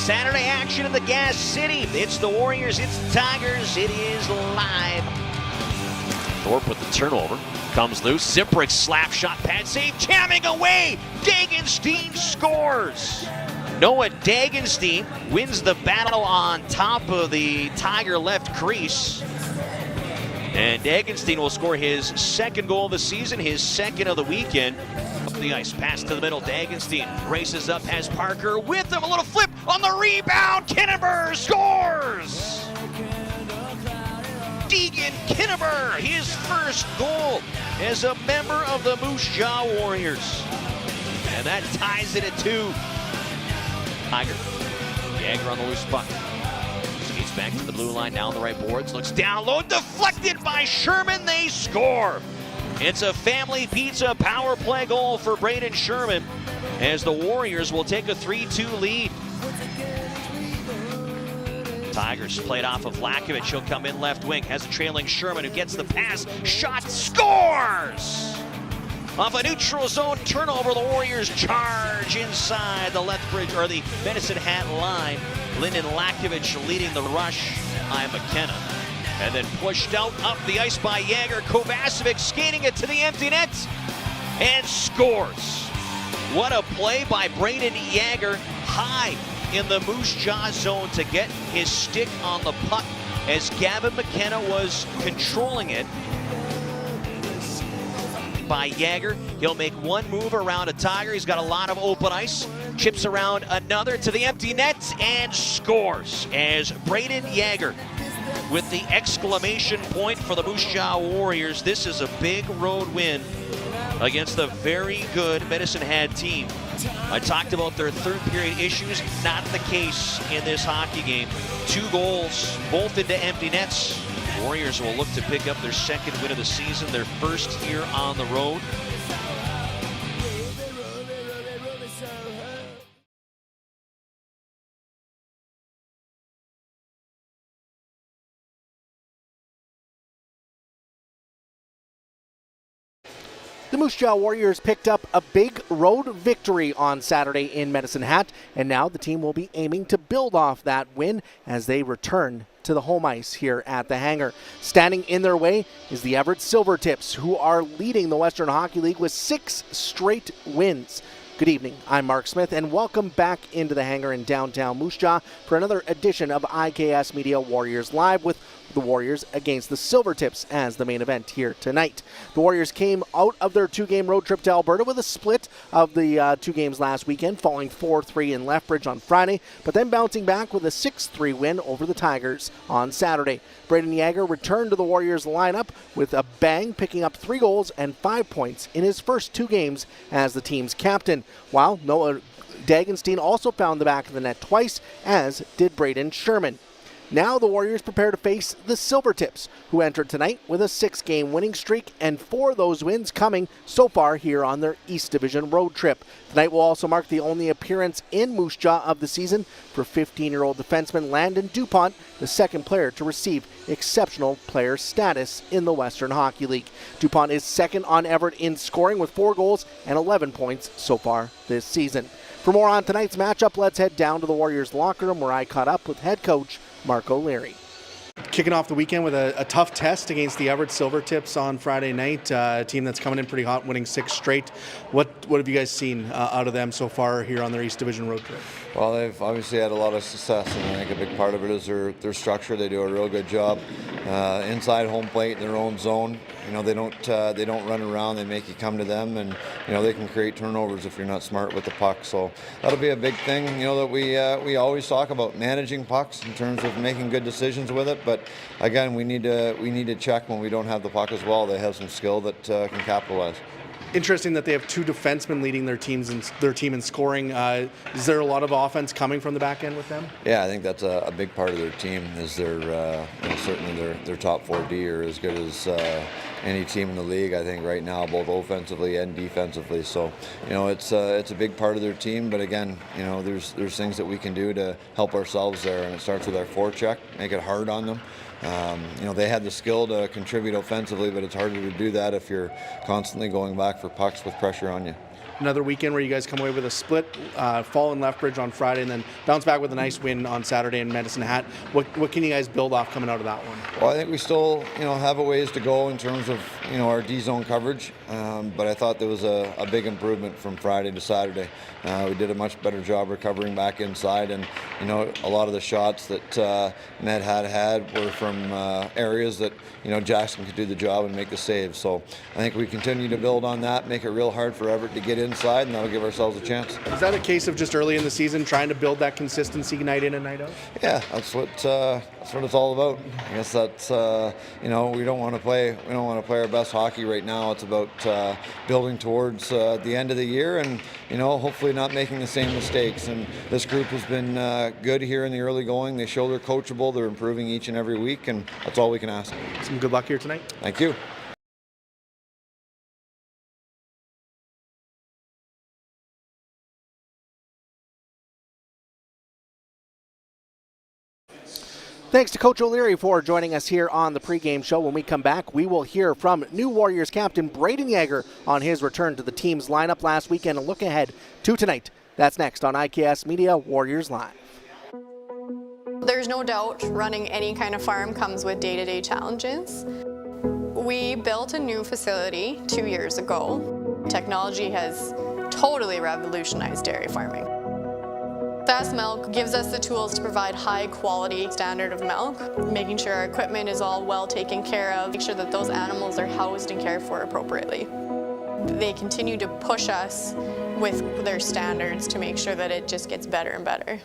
Saturday action in the Gas City. It's the Warriors, it's the Tigers, it is live. Thorpe with the turnover. Comes loose. Ziprick slap shot, pad save, jamming away. Dagenstein scores. Noah Dagenstein wins the battle on top of the Tiger left crease. And Dagenstein will score his second goal of the season, his second of the weekend. Up the ice, pass to the middle. Dagenstein races up, has Parker with him. A little flip on the rebound. Kinneber scores! Deegan Kinneber, his first goal as a member of the Moose Jaw Warriors. And that ties it at 2. Tiger, Jagger on the loose puck. Skates back to the blue line, now on the right boards. Looks down low, deflected by Sherman. They score. It's a family pizza power play goal for Braden Sherman as the Warriors will take a 3-2 lead. Tigers played off of Lakovic. He'll come in left wing. Has a trailing Sherman who gets the pass. Shot, scores! Off a neutral zone turnover, the Warriors charge inside the Lethbridge or the Medicine Hat line. Lyndon Lakovic leading the rush. McKenna. And then pushed out up the ice by Jagger. Kovacevic skating it to the empty net and scores. What a play by Braden Jagger, high in the Moose Jaw zone to get his stick on the puck as Gavin McKenna was controlling it. By Jagger, he'll make one move around a Tiger. He's got a lot of open ice. Chips around another to the empty net and scores as Braden Jagger with the exclamation point for the Moose Jaw Warriors. This is a big road win against a very good Medicine Hat team. I talked about their third period issues. Not the case in this hockey game. 2 goals, both into empty nets. Warriors will look to pick up their second win of the season, their first here on the road. The Moose Jaw Warriors picked up a big road victory on Saturday in Medicine Hat, and now the team will be aiming to build off that win as they return to the home ice here at the Hangar. Standing in their way is the Everett Silvertips, who are leading the Western Hockey League with 6 straight wins. Good evening, I'm Marc Smith, and welcome back into the Hangar in downtown Moose Jaw for another edition of IKS Media Warriors Live with the Warriors against the Silvertips as the main event here tonight. The Warriors came out of their 2-game road trip to Alberta with a split of the 2 games last weekend, falling 4-3 in Lethbridge on Friday, but then bouncing back with a 6-3 win over the Tigers on Saturday. Braden Jagger returned to the Warriors lineup with a bang, picking up 3 goals and 5 points in his first 2 games as the team's captain, while Noah Dagenstein also found the back of the net twice, as did Braden Sherman. Now the Warriors prepare to face the Silvertips, who entered tonight with a 6-game winning streak and 4 of those wins coming so far here on their East Division road trip. Tonight will also mark the only appearance in Moose Jaw of the season for 15-year-old defenseman Landon DuPont, the second player to receive exceptional player status in the Western Hockey League. DuPont is second on Everett in scoring with 4 goals and 11 points so far this season. For more on tonight's matchup, let's head down to the Warriors locker room where I caught up with head coach Mark O'Leary. Kicking off the weekend with a tough test against the Everett Silvertips on Friday night, a team that's coming in pretty hot, winning 6 straight. What have you guys seen out of them so far here on their East Division road trip? Well, they've obviously had a lot of success, and I think a big part of it is their structure. They do a real good job inside home plate in their own zone. You know, they don't run around. They make you come to them, and you know they can create turnovers if you're not smart with the puck. So that'll be a big thing. You know that we always talk about managing pucks in terms of making good decisions with it. But again, we need to check when we don't have the puck as well. They have some skill that can capitalize. Interesting that they have 2 defensemen leading their team in scoring. Is there a lot of offense coming from the back end with them? Yeah, I think that's a big part of their team. Is certainly their top 4D are as good as any team in the league. I think right now, both offensively and defensively. So you know it's a big part of their team. But again, you know there's things that we can do to help ourselves there, and it starts with our forecheck. Make it hard on them. You know, they had the skill to contribute offensively, but it's harder to do that if you're constantly going back for pucks with pressure on you. another weekend where you guys come away with a split, fall in Lethbridge on Friday, and then bounce back with a nice win on Saturday in Medicine Hat. What can you guys build off coming out of that one? Well, I think we still, have a ways to go in terms of, our D-zone coverage, but I thought there was a big improvement from Friday to Saturday. We did a much better job recovering back inside, and, a lot of the shots that Med had were from areas that, Jackson could do the job and make the save. So I think we continue to build on that, make it real hard for Everett to get inside, and that'll give ourselves a chance. Is that a case of just early in the season trying to build that consistency night in and night out? Yeah, that's what it's all about. I guess that's we don't want to play our best hockey right now. It's about building towards the end of the year, and hopefully not making the same mistakes. And this group has been good here in the early going. They show they're coachable. They're improving each and every week, and that's all we can ask. Some good luck here tonight. Thank you. Thanks to Coach O'Leary for joining us here on the pregame show. When we come back, we will hear from new Warriors captain Braden Yeager on his return to the team's lineup last weekend and look ahead to tonight. That's next on IKS Media Warriors Live. There's no doubt running any kind of farm comes with day-to-day challenges. We built a new facility 2 years ago. Technology has totally revolutionized dairy farming. Fast Milk gives us the tools to provide high quality standard of milk, making sure our equipment is all well taken care of, make sure that those animals are housed and cared for appropriately. They continue to push us with their standards to make sure that it just gets better and better.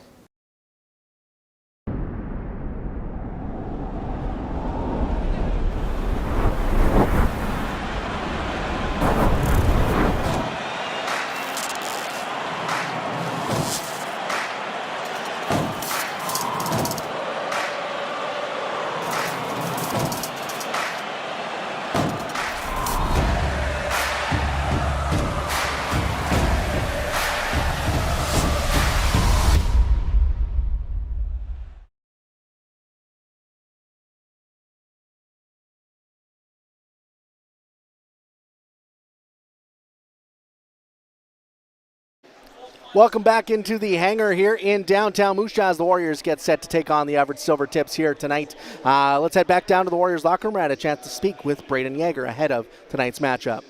Welcome back into the hangar here in downtown Moose Jaw as the Warriors get set to take on the Everett Silvertips here tonight. Let's head back down to the Warriors locker room. I had a chance to speak with Braden Yeager ahead of tonight's matchup.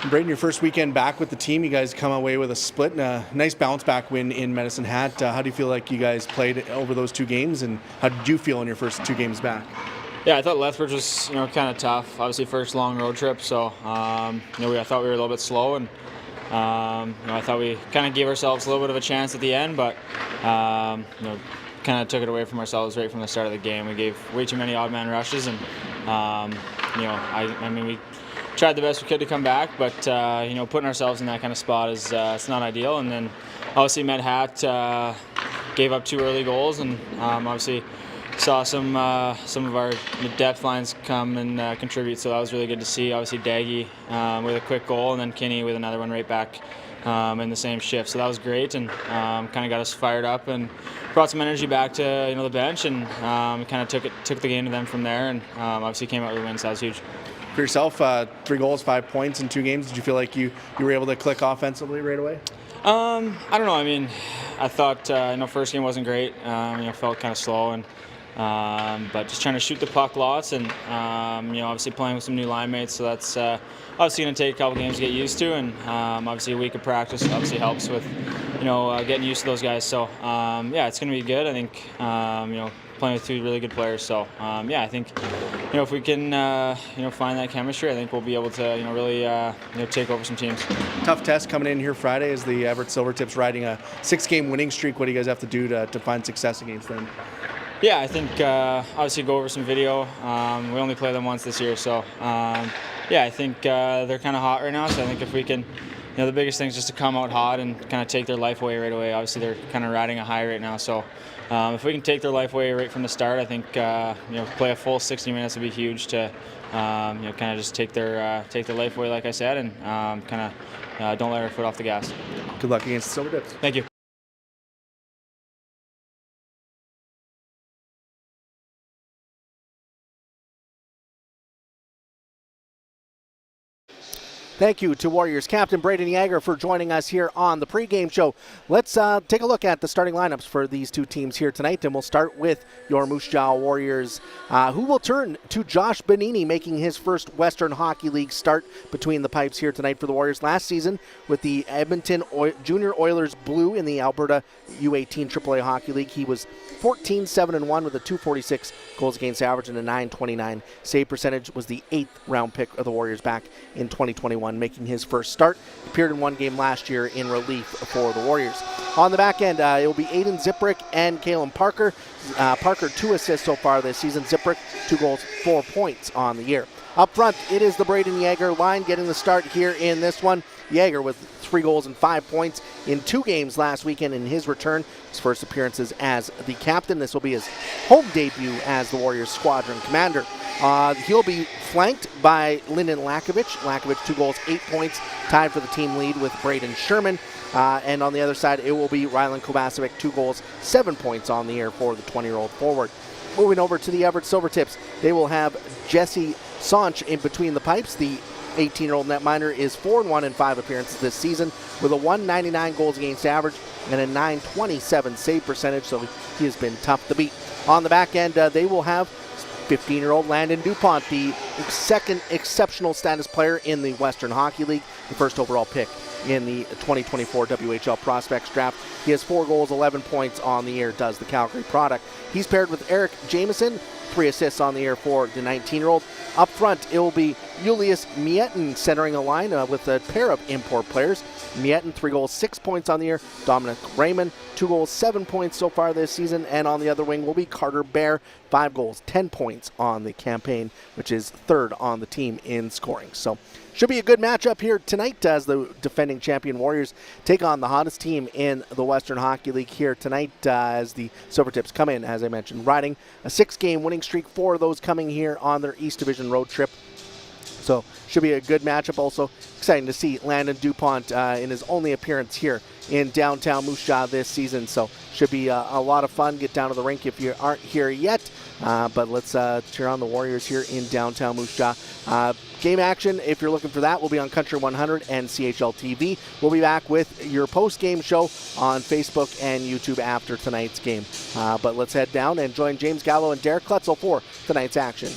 Braden, your first weekend back with the team, you guys come away with a split and a nice bounce back win in Medicine Hat. How do you feel like you guys played over those two games, and how did you feel in your first two games back? Yeah, I thought Lethbridge was kind of tough. Obviously, first long road trip, so I thought we were a little bit slow, and I thought we kind of gave ourselves a little bit of a chance at the end, but kind of took it away from ourselves right from the start of the game. We gave way too many odd man rushes, and we tried the best we could to come back, but putting ourselves in that kind of spot is it's not ideal. And then obviously Med Hat gave up 2 early goals, and obviously saw some of our depth lines come and contribute, so that was really good to see. Obviously Daggy with a quick goal, and then Kinney with another one right back in the same shift, so that was great, and kind of got us fired up and brought some energy back to the bench, and kind of took the game to them from there, and obviously came out with a win, so that was huge. For yourself, 3 goals, 5 points in 2 games. Did you feel like you were able to click offensively right away? I don't know. I mean, I thought first game wasn't great. Felt kind of slow, and but just trying to shoot the puck lots, and obviously playing with some new line mates, so that's obviously going to take a couple games to get used to, and obviously a week of practice obviously helps with getting used to those guys. So it's going to be good. I think playing with 2 really good players. So I think if we can find that chemistry, I think we'll be able to really take over some teams. Tough test coming in here Friday as the Everett Silvertips riding a 6-game winning streak. What do you guys have to do to find success against them? Yeah, I think obviously go over some video. We only play them once this year, so I think they're kind of hot right now. So I think if we can, the biggest thing is just to come out hot and kind of take their life away right away. Obviously they're kind of riding a high right now, so if we can take their life away right from the start, I think play a full 60 minutes would be huge to kind of just take their life away, like I said, and kind of don't let our foot off the gas. Good luck against the Silvertips. Thank you. Thank you to Warriors captain Braden Yager for joining us here on the pregame show. Let's take a look at the starting lineups for these two teams here tonight, and we'll start with your Moose Jaw Warriors, who will turn to Josh Bonini, making his first Western Hockey League start between the pipes here tonight for the Warriors. Last season with the Edmonton Junior Oilers Blue in the Alberta U18 AAA Hockey League, he was 14-7-1 with a .246 goals against average and a .929 save percentage. Was the 8th round pick of the Warriors back in 2021, making his first start. Appeared in one game last year in relief for the Warriors. On the back end, it will be Aiden Ziprick and Kalen Parker. Parker 2 assists so far this season. Ziprick 2 goals, 4 points on the year. Up front, it is the Braden Yager line getting the start here in this one. Yager with 3 goals and 5 points in 2 games last weekend in his return. His first appearances as the captain. This will be his home debut as the Warriors squadron commander. He'll be flanked by Lyndon Lakovich. Lakovich 2 goals, 8 points, tied for the team lead with Braden Sherman. And on the other side, it will be Rylan Kovacevic, 2 goals, 7 points on the year for the 20-year-old forward. Moving over to the Everett Silvertips, they will have Jesse Sonch in between the pipes. The 18-year-old netminder is 4-1 in 5 appearances this season with a .199 goals against average and a .927 save percentage, so he has been tough to beat. On the back end, they will have 15-year-old Landon DuPont, the second exceptional status player in the Western Hockey League, the first overall pick in the 2024 WHL Prospects Draft. He has 4 goals, 11 points on the year, does the Calgary product. He's paired with Eric Jameson, 3 assists on the year for the 19-year-old. Up front, it will be Julius Mietten centering a line with a pair of import players. Mietten, 3 goals, 6 points on the year. Dominic Raymond, 2 goals, 7 points so far this season. And on the other wing will be Carter Bear, 5 goals, 10 points on the campaign, which is 3rd on the team in scoring. So should be a good matchup here tonight as the defending champion Warriors take on the hottest team in the Western Hockey League here tonight as the Silvertips come in, as I mentioned, riding a 6-game winning streak, 4 of those coming here on their East Division road trip. So should be a good matchup. Also exciting to see Landon DuPont in his only appearance here in downtown Moose Jaw this season. So should be a lot of fun. Get down to the rink if you aren't here yet. But let's cheer on the Warriors here in downtown Moose Jaw. Game action, if you're looking for that, will be on Country 100 and CHL TV. We'll be back with your post-game show on Facebook and YouTube after tonight's game. But let's head down and join James Gallo and Derek Klutzel for tonight's action.